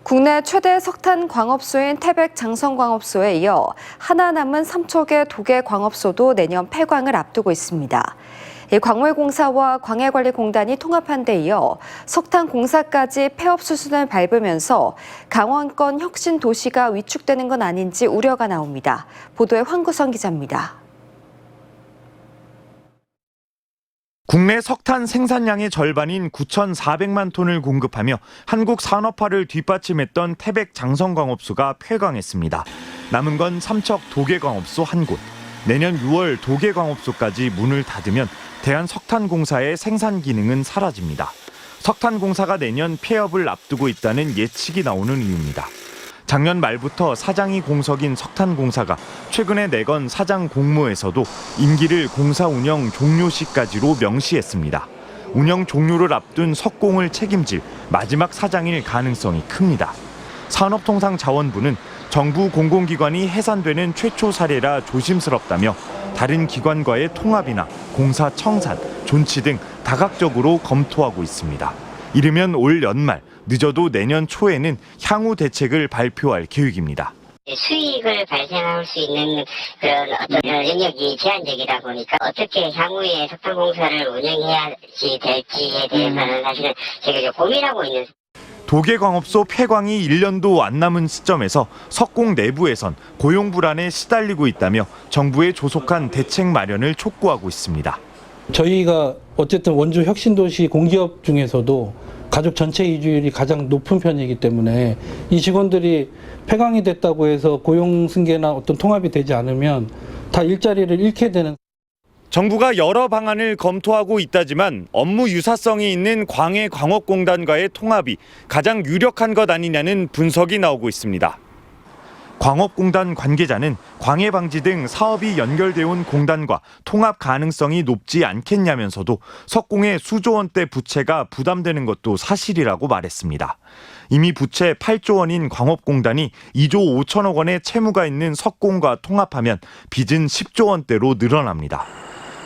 국내 최대 석탄 광업소인 태백 장성광업소에 이어 하나 남은 삼척의 도계광업소도 내년 폐광을 앞두고 있습니다. 광물공사와 광해관리공단이 통합한 데 이어 석탄 공사까지 폐업 수순을 밟으면서 강원권 혁신 도시가 위축되는 건 아닌지 우려가 나옵니다. 보도에 황구선 기자입니다. 국내 석탄 생산량의 절반인 9,400만 톤을 공급하며 한국 산업화를 뒷받침했던 태백 장성광업소가 폐광했습니다. 남은 건 삼척 도계광업소 한 곳. 내년 6월 도계광업소까지 문을 닫으면 대한석탄공사의 생산 기능은 사라집니다. 석탄공사가 내년 폐업을 앞두고 있다는 예측이 나오는 이유입니다. 작년 말부터 사장이 공석인 석탄공사가 최근에 내건 사장 공모에서도 임기를 공사 운영 종료 시까지로 명시했습니다. 운영 종료를 앞둔 석공을 책임질 마지막 사장일 가능성이 큽니다. 산업통상자원부는 정부 공공기관이 해산되는 최초 사례라 조심스럽다며 다른 기관과의 통합이나 공사 청산, 존치 등 다각적으로 검토하고 있습니다. 이르면 올 연말, 늦어도 내년 초에는 향후 대책을 발표할 계획입니다. 수익을 발생할 수 있는 그런 어떤 영역이 제한적이다 보니까 어떻게 향후에 석탄공사를 운영해야 될지에 대해서는 사실은 제가 고민하고 있는. 도계광업소 폐광이 1년도 안 남은 시점에서 석공 내부에선 고용 불안에 시달리고 있다며 정부에 조속한 대책 마련을 촉구하고 있습니다. 저희가 어쨌든 원주 혁신도시 공기업 중에서도 가족 전체 이주율이 가장 높은 편이기 때문에 이 직원들이 폐광이 됐다고 해서 고용 승계나 어떤 통합이 되지 않으면 다 일자리를 잃게 되는. 정부가 여러 방안을 검토하고 있다지만 업무 유사성이 있는 광해광업공단과의 통합이 가장 유력한 것 아니냐는 분석이 나오고 있습니다. 광업공단 관계자는 광해방지 등 사업이 연결돼 온 공단과 통합 가능성이 높지 않겠냐면서도 석공의 수조 원대 부채가 부담되는 것도 사실이라고 말했습니다. 이미 부채 8조 원인 광업공단이 2조 5천억 원의 채무가 있는 석공과 통합하면 빚은 10조 원대로 늘어납니다.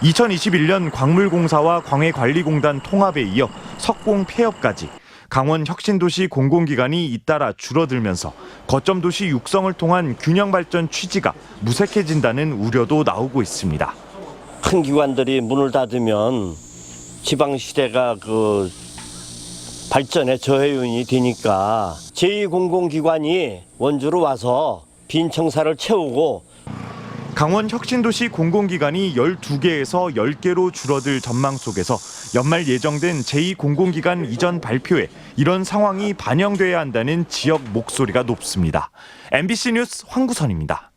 2021년 광물공사와 광해관리공단 통합에 이어 석공 폐업까지 강원 혁신도시 공공기관이 잇따라 줄어들면서 거점도시 육성을 통한 균형 발전 취지가 무색해진다는 우려도 나오고 있습니다. 큰 기관들이 문을 닫으면 지방시대가 발전에 저해요인이 되니까 제2공공기관이 원주로 와서 빈 청사를 채우고 강원 혁신도시 공공기관이 12개에서 10개로 줄어들 전망 속에서 연말 예정된 제2공공기관 이전 발표에 이런 상황이 반영돼야 한다는 지역 목소리가 높습니다. MBC 뉴스 황구선입니다.